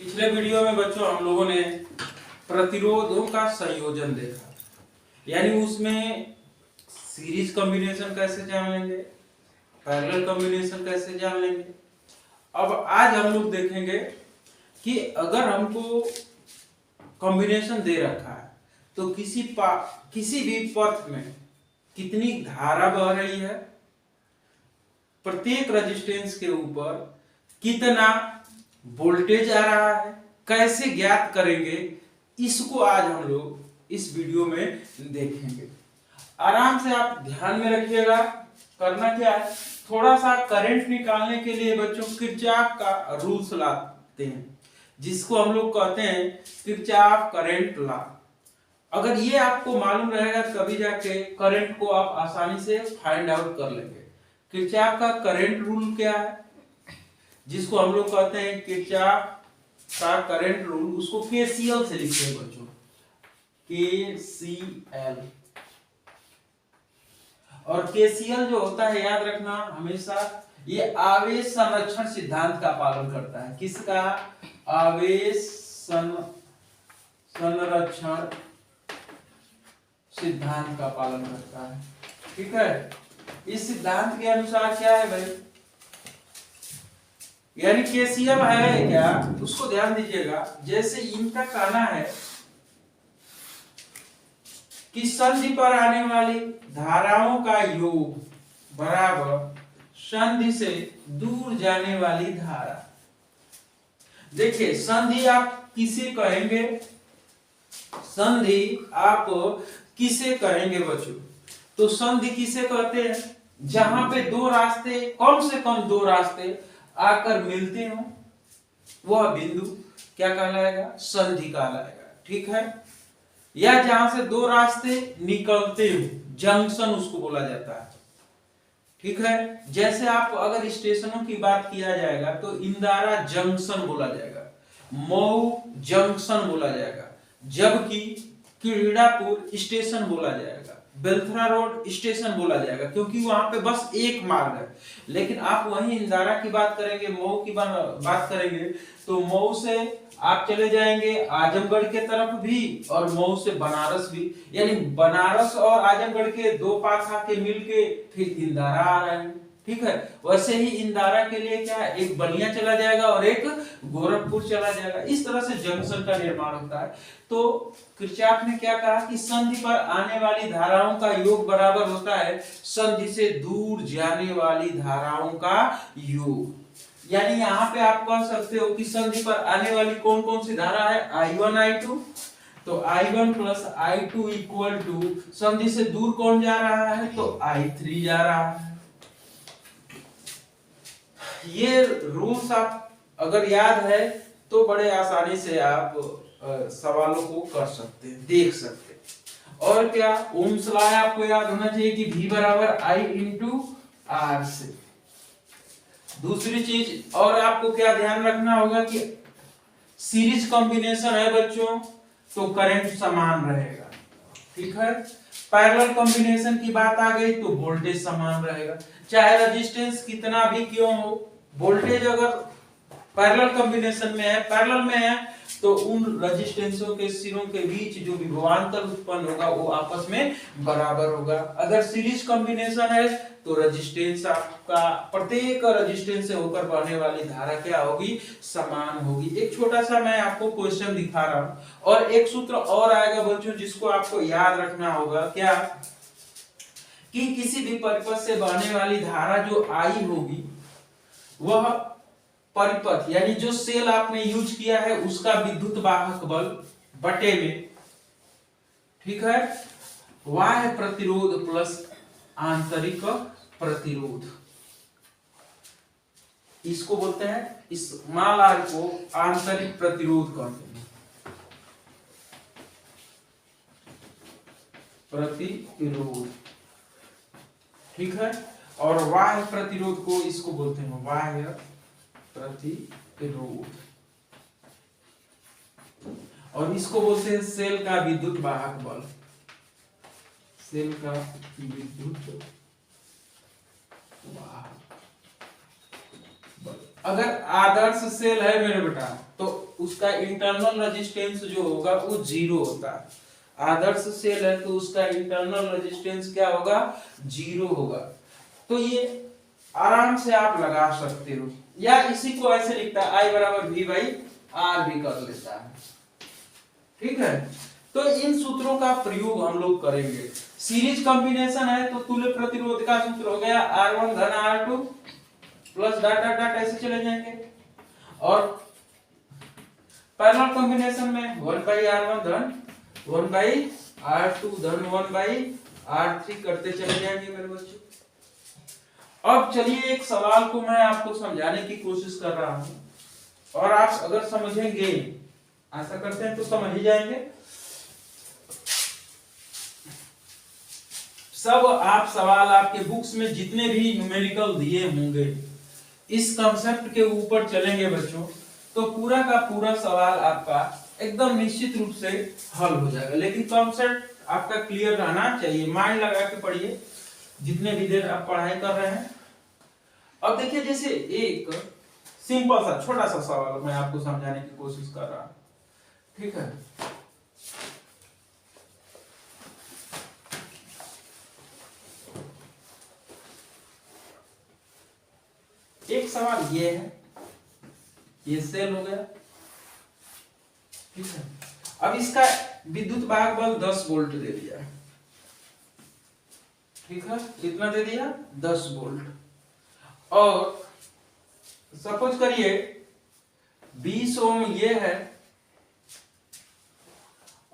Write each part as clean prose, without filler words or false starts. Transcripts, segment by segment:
पिछले वीडियो में बच्चों हम लोगों ने प्रतिरोधों का संयोजन देखा, यानी उसमें सीरीज कॉम्बिनेशन कैसे जान लेंगे, पैरेलल कॉम्बिनेशन कैसे जान लेंगे। अब आज हम लोग देखेंगे कि अगर हमको कॉम्बिनेशन दे रखा है तो किसी भी पथ में कितनी धारा बह रही है, प्रत्येक रेजिस्टेंस के ऊपर कितना वोल्टेज आ रहा है, कैसे ज्ञात करेंगे, इसको आज हम लोग इस वीडियो में देखेंगे। आराम से आप ध्यान में रखिएगा। करना क्या है, थोड़ा सा करंट निकालने के लिए बच्चों किरचॉफ का रूल्स लाते हैं, जिसको हम लोग कहते हैं किरचॉफ करंट लॉ। अगर ये आपको मालूम रहेगा तभी जाके करंट को आप आसानी से फाइंड आउट कर लेंगे। किरचॉफ का करंट रूल क्या है, जिसको हम लोग कहते हैं किरचॉफ का करंट रूल, उसको केसीएल से लिखते हैं बच्चों, केसीएल। और केसीएल जो होता है, याद रखना हमेशा, ये आवेश संरक्षण सिद्धांत का पालन करता है। किसका? आवेश संरक्षण सिद्धांत का पालन करता है। ठीक है, इस सिद्धांत के अनुसार क्या है भाई, यानी केसीएल है क्या, उसको ध्यान दीजिएगा। जैसे इनका कहना है कि संधि पर आने वाली धाराओं का योग बराबर संधि से दूर जाने वाली धारा। देखिए, संधि आप किसे कहेंगे, संधि आप किसे कहेंगे बच्चों? तो संधि किसे कहते हैं? जहां पे दो रास्ते, कम से कम दो रास्ते आकर मिलते हो, वह बिंदु क्या कहलाएगा? संधि कहलाएगा। ठीक है, या जहां से दो रास्ते निकलते हो, जंक्शन उसको बोला जाता है। ठीक है, जैसे आप अगर स्टेशनों की बात किया जाएगा तो इंदारा जंक्शन बोला जाएगा, मऊ जंक्शन बोला जाएगा, जबकि क्रीड़ापुर स्टेशन बोला जाएगा, बेलथरा रोड स्टेशन बोला जाएगा, क्योंकि वहां पे बस एक मार्ग है। लेकिन आप वहीं इंदारा की बात करेंगे, मऊ की बात करेंगे, तो मऊ से आप चले जाएंगे आजमगढ़ के तरफ भी, और मऊ से बनारस भी, यानी बनारस और आजमगढ़ के दो पास आके मिलके फिर इंदारा आ रहे हैं। ठीक है, वैसे ही इंदारा के लिए क्या है, एक बलिया चला जाएगा और एक गोरखपुर चला जाएगा। इस तरह से जंक्शन का निर्माण होता है। तो किरचॉफ ने क्या कहा कि संधि पर आने वाली धाराओं का योग बराबर होता है संधि से दूर जाने वाली धाराओं का योग। यानी यहाँ पे आप कह सकते हो कि संधि पर आने वाली कौन कौन सी धारा है, I1 I2, तो I1 plus I2 equal to संधि से दूर कौन जा रहा है, तो I3 जा रहा है। ये रूल्स आप अगर याद है तो बड़े आसानी से आप सवालों को कर सकते हैं, देख सकते हैं। और क्या, ओम्स लॉ आपको याद होना चाहिए कि V बराबर I इंटू R से। दूसरी चीज और आपको क्या ध्यान रखना होगा कि सीरीज कॉम्बिनेशन है बच्चों, तो करंट समान रहेगा। ठीक है, पैरेलल कॉम्बिनेशन की बात आ गई तो वोल्टेज समान रहेगा, चाहे रेजिस्टेंस कितना भी क्यों हो। वोल्टेज अगर पैरेलल कॉम्बिनेशन में है, पैरेलल में है, तो उन रेजिस्टेंसों के सिरों के बीच जो विभवांतर उत्पन्न होगा वो आपस में बराबर होगा। अगर सीरीज कॉम्बिनेशन है तो रेजिस्टेंस आपका, प्रत्येक रेजिस्टेंस से होकर बहने वाली धारा क्या होगी, समान होगी। एक छोटा सा मैं आपको क्वेश्चन दिखा रहा हूं, और एक सूत्र और आएगा बच्चों जिसको आपको याद रखना होगा। क्या कि किसी भी परिपथ से बहने वाली धारा जो आई होगी, वह परिपथ यानी जो सेल आपने यूज किया है उसका विद्युत वाहक बल बटे में, ठीक है, बाह्य प्रतिरोध प्लस आंतरिक प्रतिरोध, इसको बोलते हैं, इस माल को आंतरिक प्रतिरोध कहते हैं, प्रतिरोध। ठीक है, और बाह्य प्रतिरोध को इसको बोलते हैं बाह्य प्रतिरोध, और इसको बोलते हैं सेल का विद्युत वाहक बल, सेल का विद्युत वाहक बल। अगर आदर्श सेल है मेरे बेटा, तो उसका इंटरनल रेजिस्टेंस जो होगा वो 0 होता है। आदर्श सेल है तो उसका इंटरनल रेजिस्टेंस क्या होगा, 0 होगा। तो ये आराम से आप लगा सकते हो, या इसी को ऐसे लिखता है I बराबर V बाई R भी कर लेता है, ठीक है। तो इन सूत्रों का प्रयोग हम लोग करेंगे। सीरीज कॉम्बिनेशन है तो तुल्य प्रतिरोध का सूत्र हो गया R1 धन R2 plus dot dot dot ऐसे चले जाएंगे, और पैरेलल कॉम्बिनेशन में 1/R1 धन 1/R2 धन 1/R3 करते चले जाएंगे मेरे बच्चों। अब चलिए एक सवाल को मैं आपको समझाने की कोशिश कर रहा हूं, और आप अगर समझेंगे, आशा करते हैं तो समझ ही जाएंगे। सब आप सवाल आपके बुक्स में जितने भी न्यूमेरिकल दिए होंगे इस कंसेप्ट के ऊपर चलेंगे बच्चों, तो पूरा का पूरा सवाल आपका एकदम निश्चित रूप से हल हो जाएगा। लेकिन कंसेप्ट आपका क्लियर रहना चाहिए, माइंड लगा के पढ़िए जितने भी देर आप पढ़ाई कर रहे हैं। अब देखिए, जैसे एक सिंपल सा छोटा सा सवाल मैं आपको समझाने की कोशिश कर रहा हूं, ठीक है। एक सवाल ये है, ये सेल हो गया, ठीक है। अब इसका विद्युत वाहक बल 10 वोल्ट दे दिया है, ठीक है। कितना दे दिया, 10 वोल्ट। और सपोज करिए 20 ओम ये है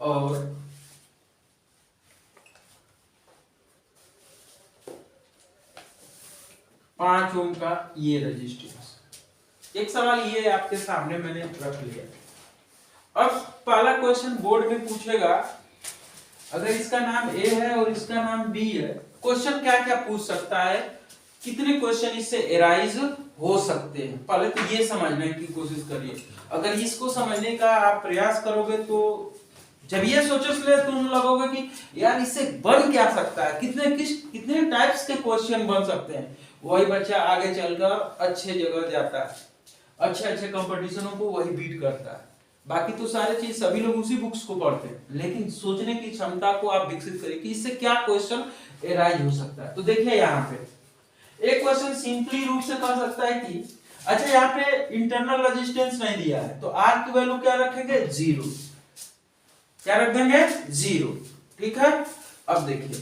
और 5 ओम का ये रेजिस्टेंस। एक सवाल ये आपके सामने मैंने रख लिया। अब पहला क्वेश्चन बोर्ड में पूछेगा, अगर इसका नाम A है और इसका नाम B है, क्वेश्चन क्या क्या पूछ सकता है, कितने क्वेश्चन इससे एराइज हो सकते हैं, पहले तो ये समझने की कोशिश करिए। अगर इसको समझने का आप प्रयास करोगे तो जब ये सोचोगे तो तुम लगोगे कि यार इससे बन क्या सकता है, कितने टाइप्स के क्वेश्चन बन सकते हैं। वही बच्चा आगे चलकर अच्छे जगह जाता है, अच्छे कंपटीशनों को वही बीट करता है। बाकी तो सारे चीज सभी लोग उसी बुक्स को पढ़ते हैं, लेकिन सोचने की क्षमता को आप विकसित करें कि इससे क्या क्वेश्चन एराइज हो सकता है। तो देखिए यहाँ पे एक क्वेश्चन सिंपली रूप से कर सकता है कि अच्छा यहाँ पे इंटरनल रेजिस्टेंस नहीं दिया है तो R की वैल्यू क्या रखेंगे, 0। क्या रख देंगे, 0, ठीक है। अब देखिए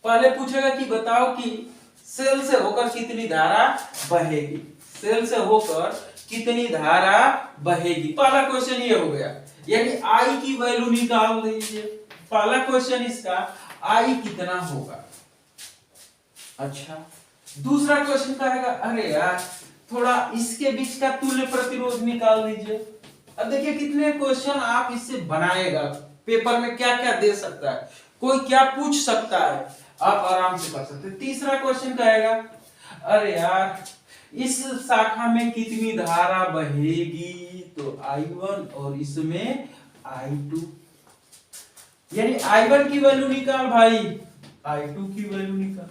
पहले पूछेगा कि बताओ कि सेल से होकर कितनी धारा बहेगी, सेल से होकर कितनी धारा बहेगी। पहला क्वेश्चन ये हो गया, यानी I की वैल्यू निकाल दीजिए। पहला क्वेश्चन इसका I कितना होगा। अच्छा, दूसरा क्वेश्चन कहेगा अरे यार थोड़ा इसके बीच का तुल्य प्रतिरोध निकाल दीजिए। अब देखिए कितने क्वेश्चन आप इससे बनाएगा, पेपर में क्या क्या दे सकता है, कोई क्या पूछ सकता है, आप आराम से कर सकते हैं। तीसरा क्वेश्चन कहेगा अरे यार इस शाखा में कितनी धारा बहेगी, तो I1 और इसमें I2, यानी I1 की वैल्यू निकाल भाई, I2 की वैल्यू निकाल।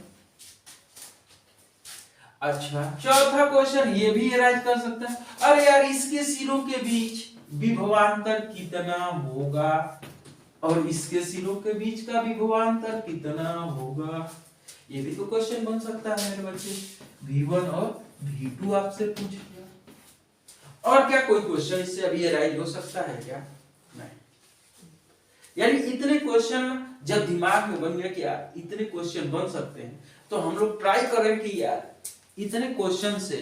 अच्छा, चौथा क्वेश्चन ये भी एराइज कर सकता है, अरे यार इसके सिरों के बीच विभवांतर कितना होगा और इसके सिरों के बीच का विभवांतर कितना होगा। ये भी तो क्वेश्चन बन सकता है मेरे बच्चे, V1 और V2 आपसे पूछ लिया। और क्या कोई क्वेश्चन इससे अभी एराइज हो सकता है क्या, नहीं। यानी इतने क्वेश्चन जब दिमाग में बन गया कि यार इतने क्वेश्चन बन सकते हैं, तो हम लोग ट्राई करें कि यार इतने क्वेश्चन से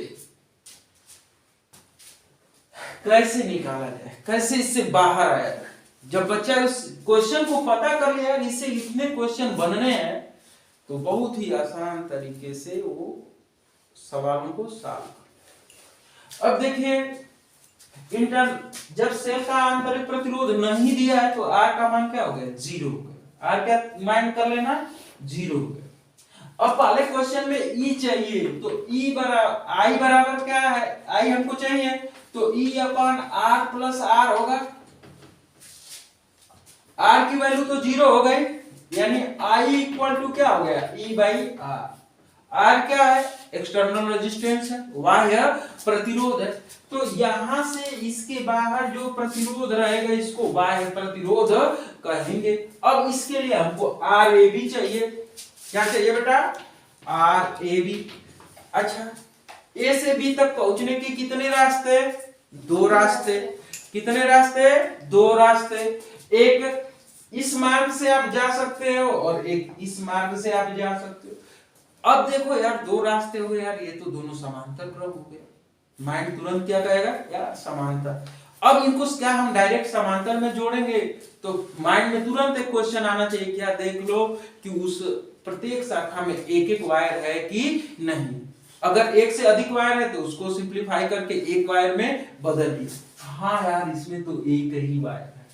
कैसे निकाला जाए, कैसे इससे बाहर आया जाए। जब बच्चा उस क्वेश्चन को पता कर लिया इससे इतने क्वेश्चन बनने हैं, तो बहुत ही आसान तरीके से वो सवालों को सॉल्व। अब देखिए जब सेल का आंतरिक प्रतिरोध नहीं दिया है तो R का मान क्या हो गया, 0 हो गया। R क्या मान कर लेना, 0 हो गया। अब पहले क्वेश्चन में E चाहिए, तो I बराबर क्या है, I हमको चाहिए, तो E upon R plus R होगा। R की वैल्यू तो 0 हो गई, यानी I इक्वल टू क्या हो गया, E बाई R। आर क्या है? एक्सटर्नल रेजिस्टेंस है, बाह्य प्रतिरोध है। तो यहां से इसके बाहर जो प्रतिरोध रहेगा इसको बाह्य प्रतिरोध कहेंगे। अब इसके लिए हमको आर ए बी चाहिए। क्या चाहिए बेटा? R A B. अच्छा, ए से बी तक पहुंचने के कितने रास्ते? दो रास्ते। कितने रास्ते? दो रास्ते। एक इस मार्ग से आप जा सकते हो और एक इस मार्ग से आप जा सकते हो। अब देखो यार, दो रास्ते हुए यार, ये तो दोनों समांतर क्रम हो गए। माइंड तुरंत क्या कहेगा? यार समांतर। अब इनको क्या हम डायरेक्ट समांतर में जोड़ेंगे तो माइंड में तुरंत एक क्वेश्चन आना चाहिए, क्या देख लो कि उस प्रत्येक शाखा में एक एक वायर है कि नहीं। अगर एक से अधिक वायर है तो उसको सिंप्लीफाई करके एक वायर में बदल दिए। हाँ यार, इसमें तो एक ही वायर है,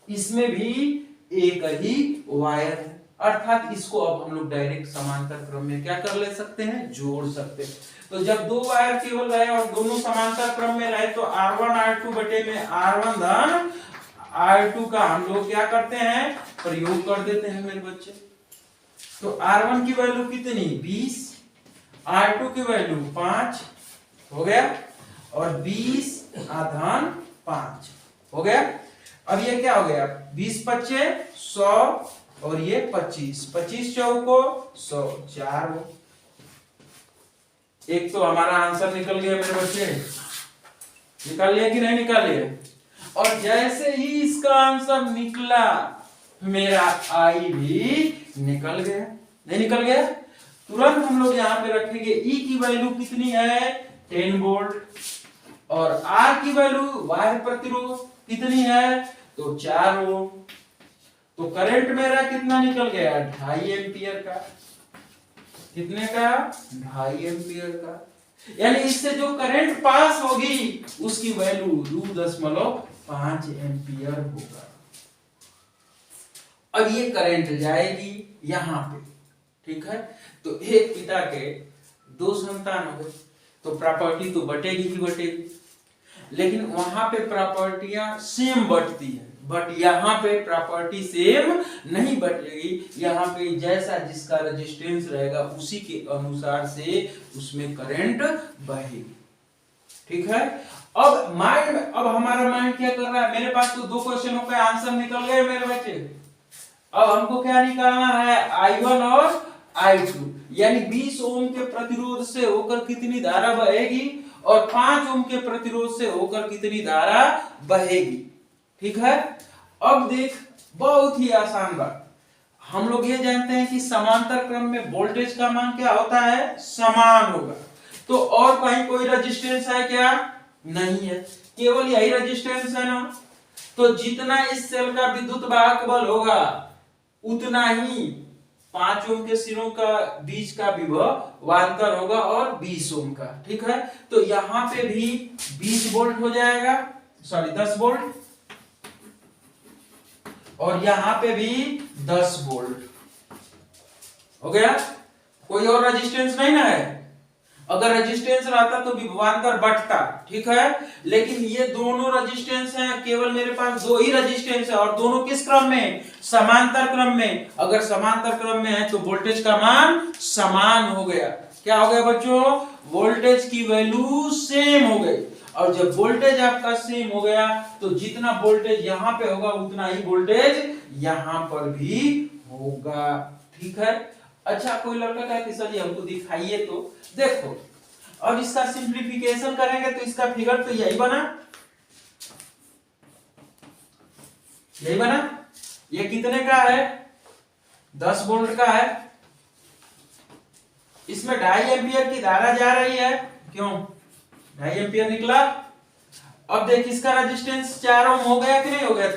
इसमें भी एक ही वायर है, अर्थात इसको अब हम लोग डायरेक्ट समांतर क्रम में क्या कर ले सकते हैं? जोड़ सकते हैं। तो जब दो वायर केवल रहे और दोनों समांतर क्रम में रहे तो R1 R2 बटे में R1 धन R2 का हम लोग क्या करते हैं? प्रयोग कर देते हैं मेरे बच्चे। तो R1 की वैल्यू कितनी? 20, R2 की वैल्यू 5 हो गया, और 20 धन 5 हो गया। अब ये क्या हो गया? 20 पच्चे 100 और ये 25, 25 चौको 100, 4 हो। एक तो हमारा आंसर निकल गया मेरे बच्चे। निकाल लिया कि नहीं निकाल लिया? और जैसे ही इसका आंसर निकला मेरा आई भी निकल गया। नहीं निकल गया? तुरंत हम लोग यहाँ पे रखेंगे ई की वैल्यू कितनी है? 10 वोल्ट, और आर की वैल्यू बाह्य प्रतिरोध कितनी है? तो 4 ओम। तो करंट मेरा कितना निकल गया? 2.5 एम्पियर का। कितने का? 2.5 एम्पियर का। यानी इससे जो करंट पास होगी उसकी वैल्यू 2.5 एम्पियर होगा। अब ये करंट जाएगी यहां पे, ठीक है। तो एक पिता के दो संतान हो गए तो प्रॉपर्टी तो बटेगी ही बटेगी, लेकिन वहां पे प्रॉपर्टियां सेम बटती है, बट यहाँ पे प्रॉपर्टी सेम नहीं बटेगी। यहाँ पे जैसा जिसका रेजिस्टेंस रहेगा उसी के अनुसार से उसमें करंट बहेगी, ठीक है। अब माइंड में, अब हमारा माइंड क्या कर रहा है? मेरे पास तो दो क्वेश्चनों का आंसर निकल गए मेरे बच्चे। अब हमको क्या निकालना है? I1 और I2, यानी 20 ओम के प्रतिरोध से होकर कितनी धारा बहेगी और 5 ओम के प्रतिरोध से होकर कितनी धारा बहेगी, ठीक है। अब देख, बहुत ही आसान बात, हम लोग ये जानते हैं कि समांतर क्रम में वोल्टेज का मान क्या होता है? समान होगा। तो और कहीं कोई रेजिस्टेंस है क्या? नहीं है, केवल यही रेजिस्टेंस है ना। तो जितना इस सेल का विद्युत वाहक बल होगा उतना ही 5 ओम के सिरों का बीच का विभवांतर होगा और 20 ओम का, ठीक है। तो यहां पे भी 20 वोल्ट हो जाएगा, सॉरी 10 वोल्ट, और यहां पे भी 10 वोल्ट हो गया। कोई और रेजिस्टेंस नहीं ना है। अगर रेजिस्टेंस रहता तो विभवांतर बढ़ता, ठीक है। लेकिन ये दोनों रेजिस्टेंस हैं, केवल मेरे पास दो ही रेजिस्टेंस है, और दोनों किस क्रम में? समांतर क्रम में। अगर समांतर क्रम में है तो वोल्टेज का मान समान हो गया। क्या हो गया बच्चों? वोल्टेज की वैल्यू सेम हो गई। और जब वोल्टेज आपका सेम हो गया तो जितना वोल्टेज यहां पे होगा उतना ही वोल्टेज यहां पर भी होगा, ठीक है। अच्छा, कोई लड़का कहता है सर हमको दिखाइए, तो देखो अब इसका सिंप्लीफिकेशन करेंगे तो इसका फिगर तो यही बना, यही बना। ये कितने का है? 10 वोल्ट का है। इसमें 2.5 एम्पियर की धारा जा रही है, क्यों? 2.5 एम्पियर निकला। अब देख, इसका रेजिस्टेंस 4 ओम हो गया कि नहीं हो गया?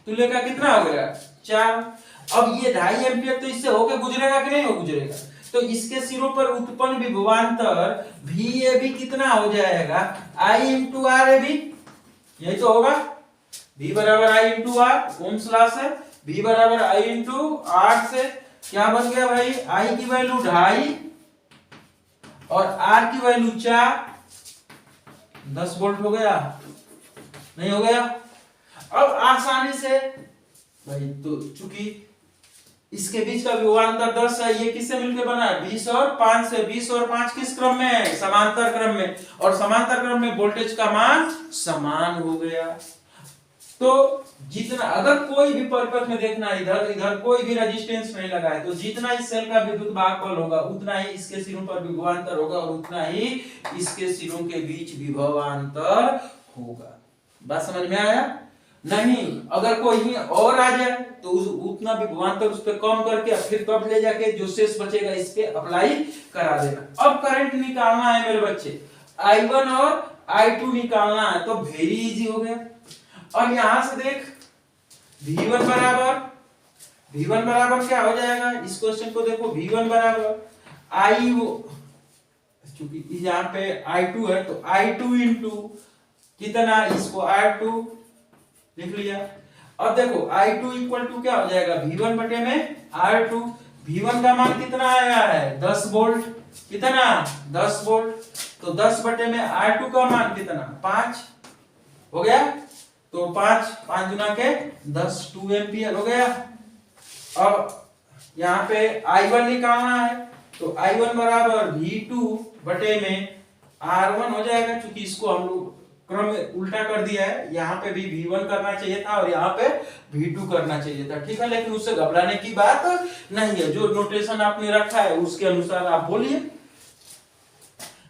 तुल्य का कितना हो गया? 4। अब ये 2.5 एम्पियर तो इससे होके गुजरेगा कि नहीं हो गुजरेगा? तो इसके सिरों पर उत्पन्न विभवांतर VAB कितना हो जाएगा? I इंटू RAB, यही तो होगा। V बराबर I into R, Ohm's law से V बराबर I इंटू R से क्या बन गया भाई? I की वैल्यू 2.5 और R की वैल्यू 4, 10 वोल्ट हो गया, नहीं हो गया? अब आसानी से भाई, तो चूंकि इसके बीच का विभवांतर 10 है। ये किससे मिलकर बना है? 20 और 5 से। 20 और 5 किस क्रम में है? समांतर क्रम में। और समांतर क्रम में वोल्टेज का मान समान हो गया। तो जितना, अगर कोई भी परिपथ में देखना, इधर इधर कोई भी रेजिस्टेंस नहीं लगा है, तो जितना इस सेल का विद्युत भागफल होगा उतना ही इसके सिरों पर विभवांतर होगा और उतना ही इसके सिरों के बीच विभवांतर होगा। बात समझ में आया? नहीं, अगर कोई और आ जाए तो उतना विभवांतर उस पर कम करके फिर तब ले जाके जो शेष बचेगा इस पे अप्लाई करा देना। अब करंट निकालना है मेरे बच्चे, I1 और I2 निकालना है, तो वेरी इजी हो गया। और यहां से देख V1 बराबर क्या हो जाएगा? इस क्वेश्चन को देखो, V1 बराबर चूंकि यहाँ पे I2 है तो I2 इंटू कितना, इसको R2 लिख लिया। अब देखो I2 इक्वल टू क्या हो जाएगा? V1 बटे में R2। V1 का मान कितना आया है? 10 वोल्ट। कितना? 10 वोल्ट। तो 10 बटे में R2 का मान कितना? 5 हो गया। तो 5 गुना के 10, 2 एम्पियर हो गया। अब यहाँ पे I1 निकालना है, तो I1 बराबर V2 बटे में R1 हो जाएगा। चूंकि इसको हम लोग क्रम में उल्टा कर दिया है, यहाँ पे भी V1 करना चाहिए था और यहाँ पे V2 करना चाहिए था, ठीक है। लेकिन उससे घबराने की बात नहीं है, जो नोटेशन आपने रखा है उसके अनुसार आप बोलिए।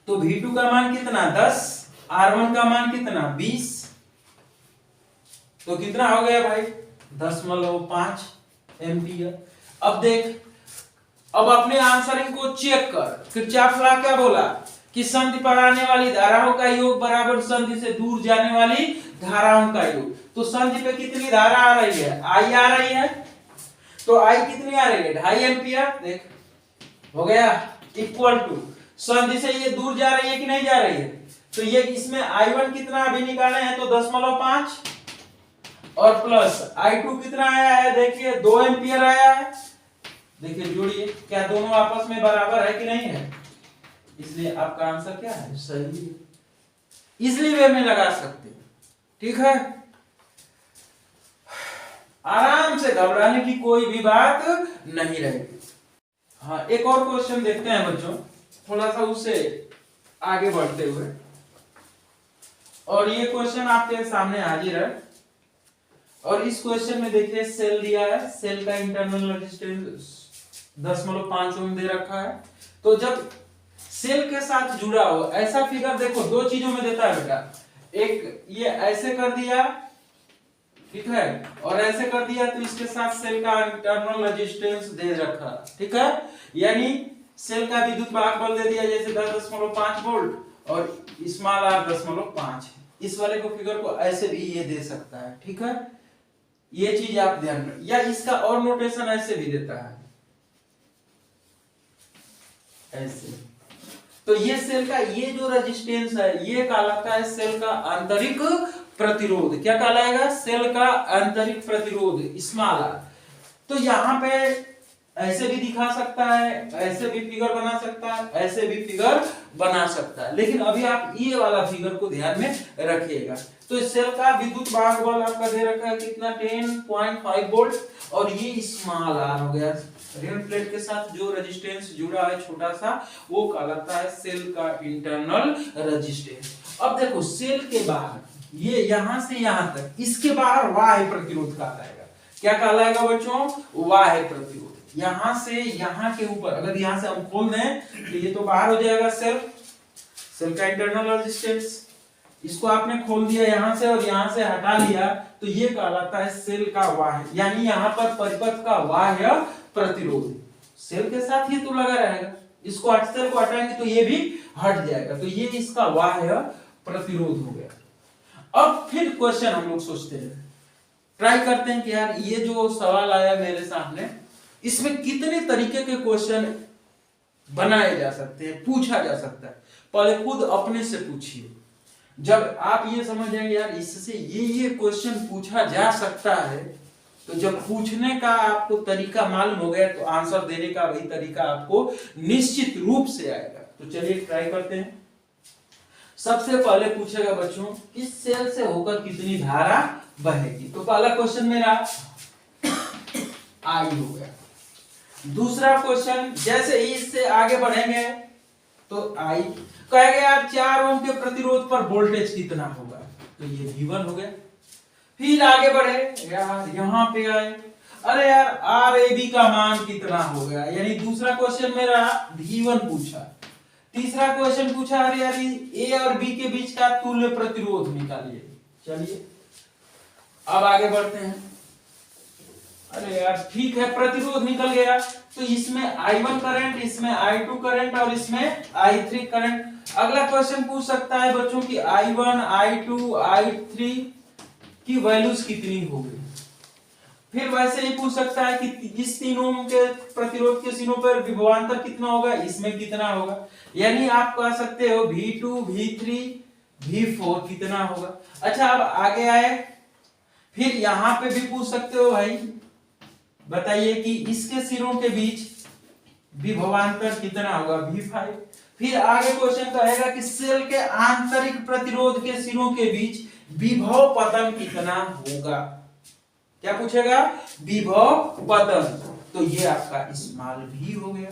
तो V2 का मान कितना? 10, R1 का मान कितना? 20। तो कितना हो गया भाई? 10.5 एम्पियर। अब देख, अब अपने आंसरिंग को चेक कर। किरचॉफ लॉ क्या बोला कि संधि पर आने वाली धाराओं का योग बराबर संधि से दूर जाने वाली धाराओं का योग। तो संधि पे कितनी धारा आ रही है? I आ रही है। तो I कितनी आ रही है? 2.5 एम्पियर। देख हो गया, इक्वल टू संधि से ये दूर जा रही है कि नहीं जा रही है? तो ये इसमें I1 कितना अभी निकाले हैं, तो 10.5 और प्लस I2 कितना आया है? देखिए 2 एम्पियर आया है। देखिए जोड़िए, क्या दोनों आपस में बराबर है कि नहीं है? इसलिए आपका आंसर क्या है? सही है। इजली वे में लगा सकते हैं, ठीक है। आराम से, घबराने की कोई भी बात नहीं रहेगी। हाँ, एक और क्वेश्चन देखते हैं बच्चों, थोड़ा सा उससे आगे बढ़ते हुए। और ये क्वेश्चन आपके सामने हाजिर है। और इस क्वेश्चन में देखिए सेल दिया है, सेल का इंटरनल रेजिस्टेंस 10.5 ओम दे रखा है। तो जब सेल के साथ जुड़ा हो ऐसा फिगर, देखो दो चीजों में देता है बेटा, एक ये ऐसे कर दिया, ठीक है, और ऐसे कर दिया, तो इसके साथ सेल का इंटरनल रेजिस्टेंस दे रखा, ठीक है। यानी सेल का विद्युत भागफल दे दिया, जैसे 10.5 वोल्ट और स्मॉल r 10.5। इस वाले को फिगर को ऐसे भी ये दे सकता है, ठीक है। ये चीज आप ध्यान रखें। या इसका और नोटेशन ऐसे भी देता है, ऐसे। तो ये सेल का ये जो रेजिस्टेंस है ये कहलाता है सेल का आंतरिक प्रतिरोध। क्या कहलाएगा? सेल का आंतरिक प्रतिरोध, स्मॉल r। तो यहाँ पे ऐसे भी दिखा सकता है, ऐसे भी फिगर बना सकता है, ऐसे भी फिगर बना सकता है। लेकिन अभी आप ये वाला फिगर को ध्यान में रखिएगा। तो इस सेल का विद्युत भागफल आपका दे रखा है कितना? 10.5 वोल्ट। और ये स्मॉल r हो गया। रियल प्लेट के साथ जो रेजिस्टेंस जुड़ा है छोटा सा, वो कहलाता है सेल का इंटरनल रेजिस्टेंस। अब देखो सेल के बाहर, ये यहां से यहां तक, इसके बाहर बाह्य प्रतिरोध कहलाएगा। क्या कहलाएगा बच्चों? बाह्य प्रतिरोध। यहां से यहां के ऊपर अगर यहां से हम खोल दें तो ये तो बाहर हो जाएगा सेल का इंटरनल रेजिस्टेंस। इसको आपने खोल दिया यहां से और यहां से हटा लिया, तो ये कहलाता है सेल का बाह्य, यानी यहां पर परिपथ का बाह्य प्रतिरोध। सेल के साथ ये तो लगा रहेगा, इसको सेल को हटाएंगे तो ये भी हट जाएगा, तो ये इसका बाह्य प्रतिरोध हो गया। अब फिर क्वेश्चन हम लोग सोचते हैं, ट्राई करते हैं कि यार ये जो सवाल आया मेरे सामने, इसमें कितने तरीके के क्वेश्चन बनाए जा सकते हैं, पूछा जा सकता है। पहले खुद अपने से पूछिए। जब आप ये समझ जाएंगे यार इससे ये क्वेश्चन पूछा जा सकता है, तो जब पूछने का आपको तरीका मालूम हो गया तो आंसर देने का वही तरीका आपको निश्चित रूप से आएगा। तो चलिए ट्राई करते हैं। सबसे पहले पूछेगा बच्चों कि सेल से होकर कितनी धारा बहेगी। तो पहला क्वेश्चन मेरा आई हो गया, दूसरा क्वेश्चन, जैसे ही इससे आगे बढ़ेंगे तो आई कहेंगे यार 4 ओम के प्रतिरोध पर वोल्टेज कितना होगा, तो ये V1 हो गया। फिर आगे बढ़े यार, यहां पे आए, अरे यार RAB का मान कितना होगा, यानी दूसरा क्वेश्चन मेरा V1 पूछा। तीसरा क्वेश्चन पूछा, अरे यार A और B के बीच का तुल्य प्रतिरोध निकालिए। चलिए अब आगे बढ़ते हैं। अरे यार ठीक है, प्रतिरोध निकल गया, तो इसमें I1 करंट, इसमें I2 करंट और इसमें I3 करंट। अगला क्वेश्चन पूछ सकता है बच्चों की I1, I2, I3 की वैल्यूज कितनी होगी। फिर वैसे ही पूछ सकता है कि इस तीनों के प्रतिरोध के सीनों पर विभवांतर कितना होगा, इसमें कितना होगा। यानी आप कह सकते हो V2, V3, V4 कितना होगा। अच्छा अब आगे आए, फिर यहां पे भी पूछ सकते हो भाई बताइए कि इसके सिरों के बीच विभवांतर कितना होगा, V5। फिर आगे क्वेश्चन कहेगा कि सेल के आंतरिक प्रतिरोध के सिरों के बीच विभव पतन कितना होगा। क्या पूछेगा, विभव पतन, तो ये आपका स्मॉल v हो गया,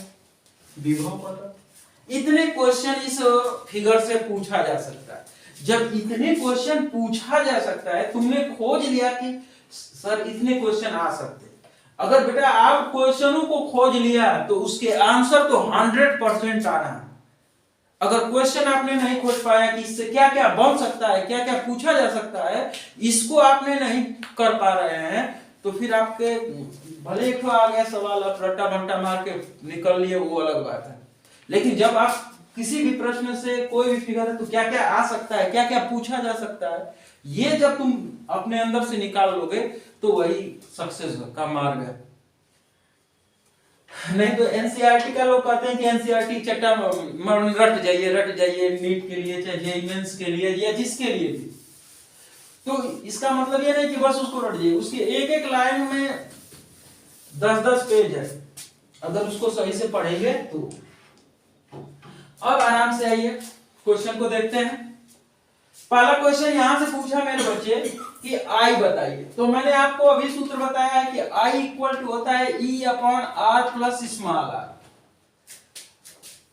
विभव पतन। इतने क्वेश्चन इस फिगर से पूछा जा सकता है। जब इतने क्वेश्चन पूछा जा सकता है, तुमने खोज लिया कि सर इतने क्वेश्चन आ सकते हैं। अगर बेटा आप क्वेश्चनों को खोज लिया तो उसके आंसर तो 100% आना है। अगर क्वेश्चन आपने नहीं खोज पाया कि इससे क्या क्या बन सकता है, क्या क्या पूछा जा सकता है, इसको आपने नहीं कर पा रहे हैं, तो फिर आपके भले एक आ गया सवाल, आप रट्टा बट्टा मार के निकल लिए, वो अलग बात है। लेकिन जब आप किसी भी प्रश्न से कोई भी फिगर है तो क्या क्या आ सकता है, क्या क्या पूछा जा सकता है, ये जब तुम अपने अंदर से निकाल लोगे तो वही सक्सेस का मार्ग है। नहीं तो एनसीईआरटी का लोग कहते हैं कि एनसीईआरटी चट्टा रट जाइए नीट के लिए, चाहे जेईई मेंस के लिए या जिसके लिए भी। तो इसका मतलब ये नहीं कि बस उसको रट जाइए, उसके एक एक लाइन में 10-10 पेज है, अगर उसको सही से पढ़ेंगे तो। अब आराम से आइए क्वेश्चन को देखते हैं। पहला क्वेश्चन यहां से पूछा मेरे बच्चे कि I बताइए, तो मैंने आपको अभी सूत्र बताया है कि I इक्वल टू होता है E/R plus small r।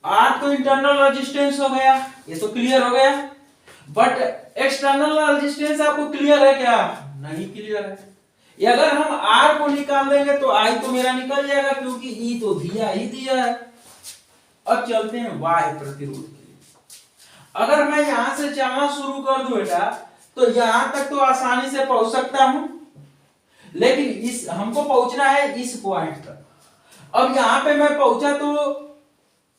R तो इंटरनल रेजिस्टेंस हो गया, ये तो क्लियर हो गया, बट एक्सटर्नल रेजिस्टेंस आपको क्लियर है क्या, नहीं क्लियर है। ये अगर हम R को निकाल देंगे तो I तो मेरा निकल जाएगा, क्योंकि E तो दिया ही दिया है। अब चलते हैं Y प्रतिरोध के लिए। अगर मैं यहां से चलना शुरू कर दूं बेटा, तो यहां तक तो आसानी से पहुंच सकता हूं, लेकिन इस हमको पहुंचना है इस पॉइंट तक। अब यहां पे मैं पहुंचा तो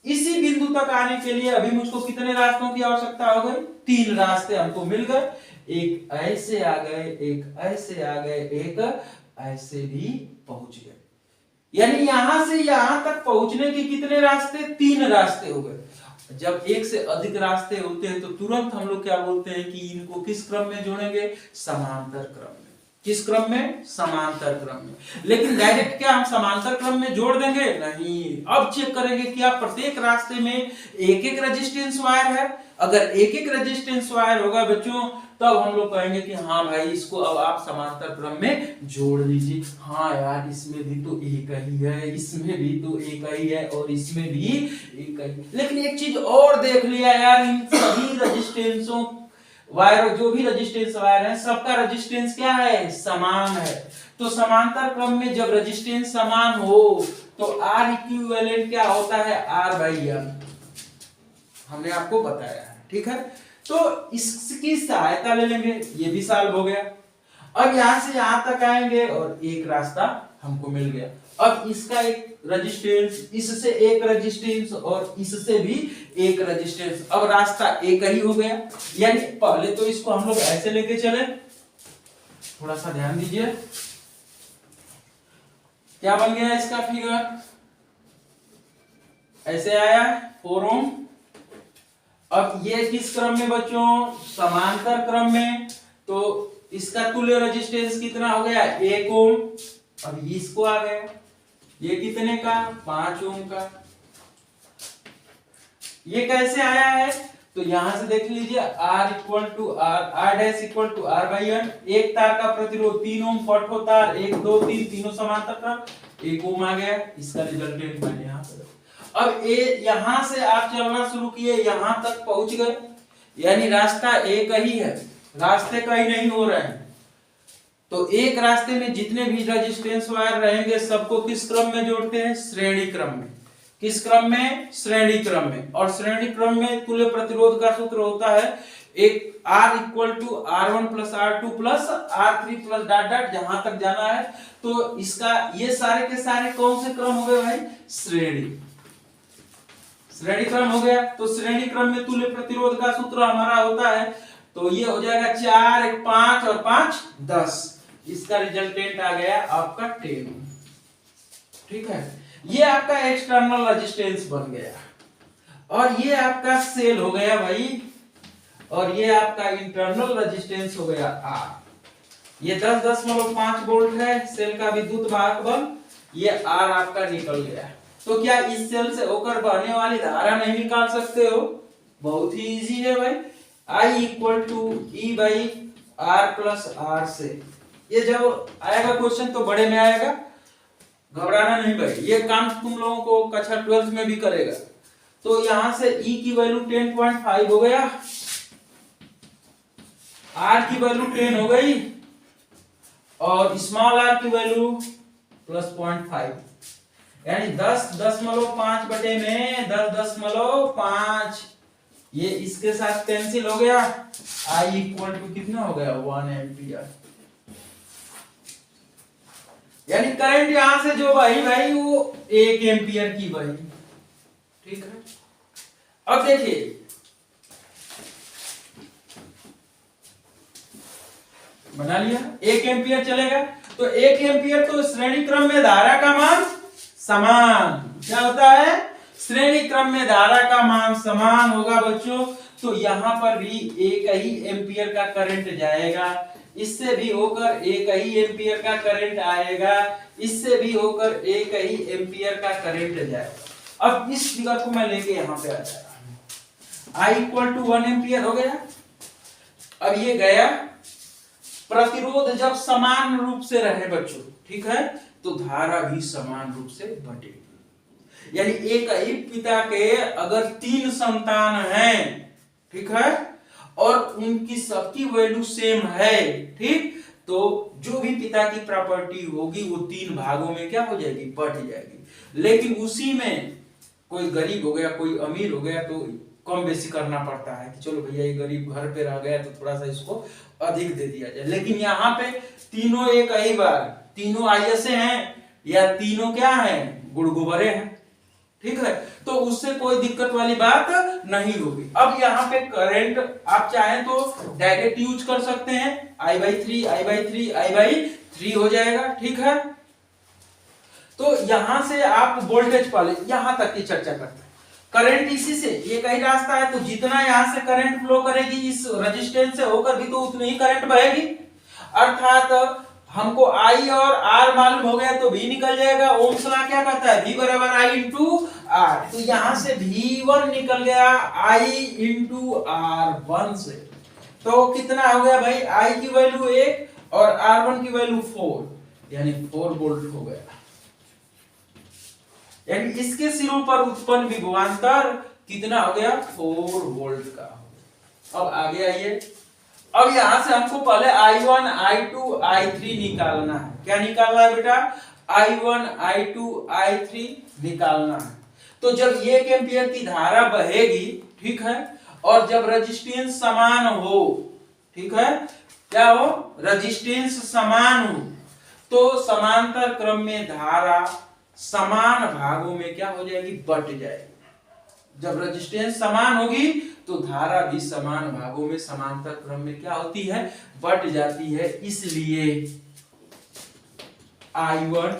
इसी बिंदु तक आने के लिए अभी मुझको कितने रास्तों की आवश्यकता हो गई, 3 रास्ते हमको मिल गए। एक ऐसे आ गए, एक ऐसे आ गए, एक ऐसे भी पहुंच गए। यानी यहां से यहां तक पहुंचने के कितने रास्ते, 3 रास्ते हो गए। जब एक से अधिक रास्ते होते हैं तो तुरंत हम लोग क्या बोलते हैं कि इनको किस क्रम में जोड़ेंगे, समांतर क्रम में। किस क्रम में, समांतर क्रम में। लेकिन डायरेक्ट क्या हम समांतर क्रम में जोड़ देंगे, नहीं। अब चेक करेंगे कि आप प्रत्येक रास्ते में एक एक रेजिस्टेंस वायर है। अगर एक एक रेजिस्टेंस वायर होगा बच्चों, तब हम लोग कहेंगे कि हाँ भाई इसको अब आप समांतर क्रम में जोड़ लीजिए। हाँ यार इसमें भी तो एक ही है, इसमें भी तो एक ही है, और इसमें भी एक ही। लेकिन एक चीज और देख लिया यार, इन सभी रेजिस्टेंसों वायर, जो भी रेजिस्टेंस वायर है, सबका रेजिस्टेंस क्या है, समान है। तो समांतर क्रम में जब रेजिस्टेंस समान हो तो R इक्विवेलेंट क्या होता है, R/M। हमने आपको बताया है, ठीक है। तो इसकी सहायता ले लेंगे, ये भी सॉल्व हो गया। अब यहां से यहां तक आएंगे और एक रास्ता हमको मिल गया। अब इसका एक रेजिस्टेंस, इससे एक रेजिस्टेंस और इससे भी एक रेजिस्टेंस, अब रास्ता एक ही हो गया। यानी पहले तो इसको हम लोग ऐसे लेके चले, थोड़ा सा ध्यान दीजिए, क्या बन गया इसका फिगर, ऐसे आया 4 ओम। अब ये किस क्रम में बच्चों, समांतर क्रम में, तो इसका तुल्य रेजिस्टेंस कितना हो गया, 1 ओम। अब इसको आ गया, ये कितने का, 5 ओम का। ये कैसे आया है, तो यहां से देख लीजिए R equal to R dash equal to R by N। एक तार का प्रतिरोध 3 ओम, पटो तार 1 2 3 तीनों समांतर क्रम 1 ओम आ गया। इसका रिजल्टेंट मैंने यहां पे। अब यहां से आप चलना शुरू किए, यहां तक पहुंच गए, यानी रास्ता एक ही है, रास्ते कहीं नहीं हो रहे हैं। तो एक रास्ते में जितने भी रेजिस्टेंस वायर रहेंगे सबको किस क्रम में जोड़ते हैं? श्रेणी क्रम में। किस क्रम में? श्रेणी क्रम में। और श्रेणी क्रम में तुल्य प्रतिरोध का सूत्र होता है एक R equal to R1 plus R2 plus R3 plus dot dot, जहां तक जाना है। तो इसका ये सारे के सारे कौन से क्रम हो गए भाई? श्रेणी क्रम हो गया। तो श्रेणी क्रम में तुल्य प्रतिरोध का सूत्र हमारा होता है, तो ये हो जाएगा 4 1 5 और 5 10। इसका रिजल्टेंट आ गया आपका 10। ठीक है, ये आपका एक्सटर्नल रेजिस्टेंस बन गया, और ये आपका सेल हो गया भाई, और ये आपका इंटरनल रेजिस्टेंस हो गया R। ये 10.5 वोल्ट है सेल का विद्युत वाहक बल, ये R आपका निकल गया। तो क्या इस सेल से होकर बहने वाली धारा नहीं निकाल सकते हो? बहुत ही इजी है भाई। I equal to E by R plus R से, ये जब आएगा क्वेश्चन तो बड़े में आएगा, घबराना नहीं भाई, ये काम तुम लोगों को कक्षा 12 में भी करेगा। तो यहां से E की वैल्यू 10.5 हो गया, R की वैल्यू 10 हो गई, और स्मॉल r की वैल्यू प्लस 0.5, यानी 10.5 बटे में 10.5, ये इसके साथ कैंसिल हो गया। I इक्वल टू कितना हो गया? 1 एम्पियर। यानी करंट यहां से जो बही भाई वो 1 एम्पियर की बही। ठीक है, अब देखिए बना लिया, 1 एम्पियर चलेगा। तो 1 एम्पियर, तो श्रेणी क्रम में धारा का मान समान, क्या होता है? श्रेणी क्रम में धारा का मान समान होगा बच्चों। तो यहां पर भी 1 ही एम्पियर का करंट जाएगा, इससे भी होकर 1 ही एम्पियर का करंट आएगा, इससे भी होकर 1 ही एम्पियर का करंट जाएगा। अब इस फिगर को मैं लेके यहां पे आ जाएगा, I इक्वल टू 1 एम्पियर हो गया। अब ये गया, प्रतिरोध जब समान रूप से रहे बच्चों, ठीक है, तो धारा भी समान रूप से बटेगी। यानी एक ही पिता के अगर 3 संतान हैं, ठीक है, और उनकी सबकी वैल्यू सेम है, ठीक, तो जो भी पिता की प्रॉपर्टी होगी वो 3 भागों में क्या हो जाएगी? बट जाएगी। लेकिन उसी में कोई गरीब हो गया, कोई अमीर हो गया, तो कम बेसी करना पड़ता है कि चलो भैया ये गरीब घर पे रह गया तो थोड़ा सा इसको अधिक दे दिया जाए। लेकिन यहाँ पे तीनों एक ही बार, तीनों आईएसए हैं या तीनों क्या हैं? गुड़गुबरे हैं। ठीक है, तो उससे कोई दिक्कत वाली बात नहीं होगी। अब यहाँ पे करंट आप चाहें तो डायरेक्ट यूज कर सकते हैं, I/3 हो जाएगा। ठीक है, तो यहां से आप वोल्टेज पाले यहां तक की चर्चा करते हैं। करंट इसी से, ये कई रास्ता है, तो जितना यहां से करंट फ्लो करेगी इस रेजिस्टेंस से होकर भी तो उतनी ही करंट बहेगी। अर्थात हमको I और R मालूम हो गया तो V निकल जाएगा। ओम्स लॉ क्या कहता है? V बराबर I इंटू R। तो यहां से V1 निकल गया I इंटू R1 से। तो कितना हो गया भाई? I की वैल्यू 1 और R1 की वैल्यू 4, यानी 4 वोल्ट हो गया। यानी इसके सिरों पर उत्पन्न विभवांतर कितना हो गया? 4 वोल्ट का। अब आगे आइए, अब यहां से हमको पहले I1, I2, I3 निकालना है। क्या निकालना है बेटा? I1, I2, I3 निकालना है। तो जब 1 एम्पियर की धारा बहेगी, ठीक है, और जब रेजिस्टेंस समान हो, ठीक है, क्या हो? रेजिस्टेंस समान हो, तो समांतर क्रम में धारा समान भागों में क्या हो जाएगी? बट जाएगी। जब रेजिस्टेंस समान होगी तो धारा भी समान भागों में समांतर क्रम में क्या होती है? बट जाती है। इसलिए I1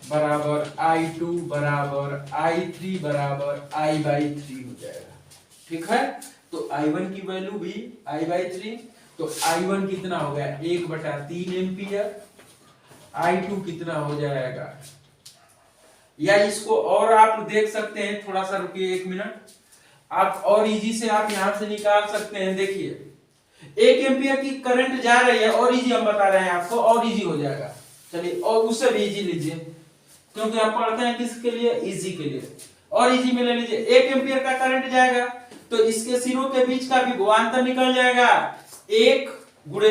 बराबर I2 बराबर I3 बराबर I/3 हो जाएगा। ठीक है, तो I1 की वैल्यू भी I/3, तो I1 कितना हो गया? 1/3 एम्पियर। I2 कितना हो जाएगा? या इसको और आप देख सकते हैं, थोड़ा सा रुकिए 1 मिनट। आप और इजी से आप यहां से निकाल सकते हैं। देखिए 1 एम्पियर की करंट जा रही है, और इजी हम बता रहे हैं आपको, और इजी हो जाएगा। चलिए और उससे भी इजी लीजिए, क्योंकि आप पढ़ते हैं किसके लिए, इजी के लिए। और इजी में ले लीजिए 1 एम्पियर का करंट जाएगा तो इसके सिरों के बीच का विभवांतर निकल जाएगा 1 गुणे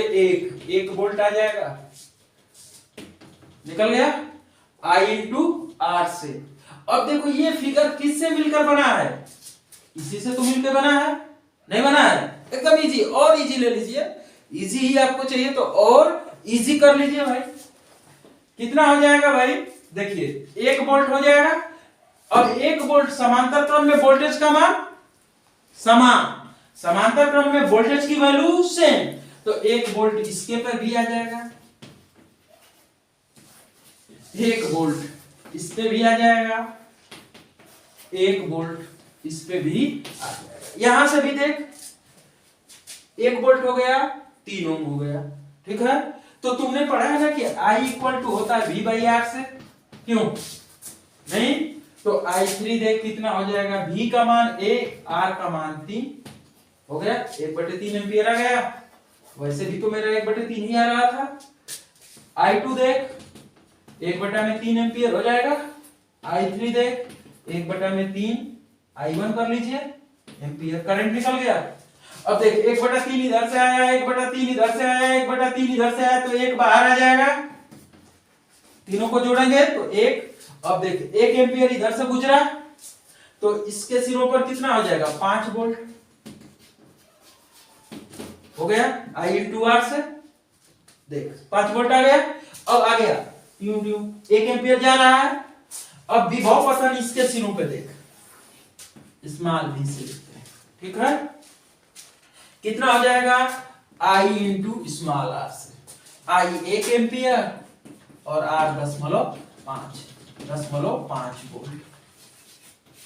1 वोल्ट आ जाएगा, निकल गया I इंटू आर से। अब देखो ये फिगर किससे मिलकर बना है, इसी से तो मिलकर बना है, नहीं बना है, एकदम इजी। और इजी ले लीजिए, इजी ही आपको चाहिए तो और इजी कर लीजिए भाई। कितना हो जाएगा भाई, देखिए 1 वोल्ट हो जाएगा। अब 1 वोल्ट समांतर क्रम में वोल्टेज का मान समान, समांतर क्रम में वोल्टेज की वैल्यू सेम, तो 1 वोल्ट इसके पर भी आ जाएगा, 1 वोल्ट इस पे भी आ जाएगा, 1 वोल्ट इस पे भी आ जाएगा। यहां से भी देख 1 वोल्ट हो गया, 3 ओम हो गया, ठीक है। तो तुमने पढ़ा है ना कि I इक्वल टू होता है V बाई आर से, क्यों नहीं? तो I3 देख कितना हो जाएगा, V का मान 1, R का मान 3 हो गया, 1/3 एम्पियर आ गया। वैसे भी तो मेरा 1/3 ही आ रहा था। I2 देख 1/3 एम्पियर हो जाएगा। I3 देख 1/3, I1 कर लीजिए एम्पियर, करंट निकल गया। अब देख 1/3 इधर से आया, 1/3 इधर से आया, 1/3 इधर से आया, तो 1 बाहर आ जाएगा, तीनों को जोड़ेंगे तो 1। अब देख 1 एम्पियर इधर से गुजरा तो इसके सिरों पर कितना हो जाएगा, 5 वोल्ट हो गया I इंटू आर से, देख 5 वोल्ट आ गया। अब आ गया ट्यू ट्यू 1 एम्पियर जा रहा है। अब विभव पतन इसके सिरों पे देख, स्मॉल v से लिखते हैं, ठीक है। कितना हो जाएगा, I इंटू स्मॉल r से, I 1 एम्पियर और R 10.5 वोल्ट,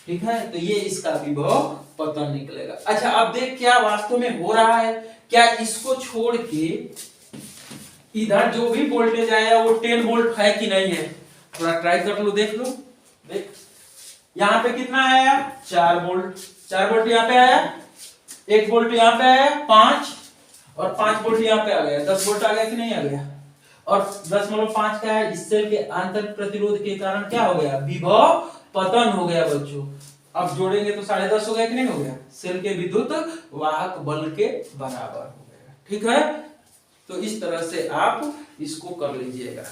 ठीक है। तो ये इसका विभव पतन निकलेगा। अच्छा अब देख क्या वास्तव में हो रहा है, क्या इसको छोड़ के इधर जो भी वोल्टेज आया वो 10 वोल्ट है कि नहीं है, थोड़ा ट्राई कर लो, देख लो। देख यहाँ पे कितना आया, 4 वोल्ट, 4 वोल्ट यहाँ पे आया, 1 वोल्ट यहाँ पे आया 5, और 5 वोल्ट यहाँ पे आ गया, 10 वोल्ट आ गया कि नहीं आ गया। और 10.5 का है, इस सेल के आंतरिक प्रतिरोध के कारण क्या हो गया, विभव पतन हो गया बच्चों। अब जोड़ेंगे तो 10.5 हो गया कि नहीं हो गया, सेल के विद्युत वाहक बल के बराबर हो गया, ठीक है। तो इस तरह से आप इसको कर लीजिएगा।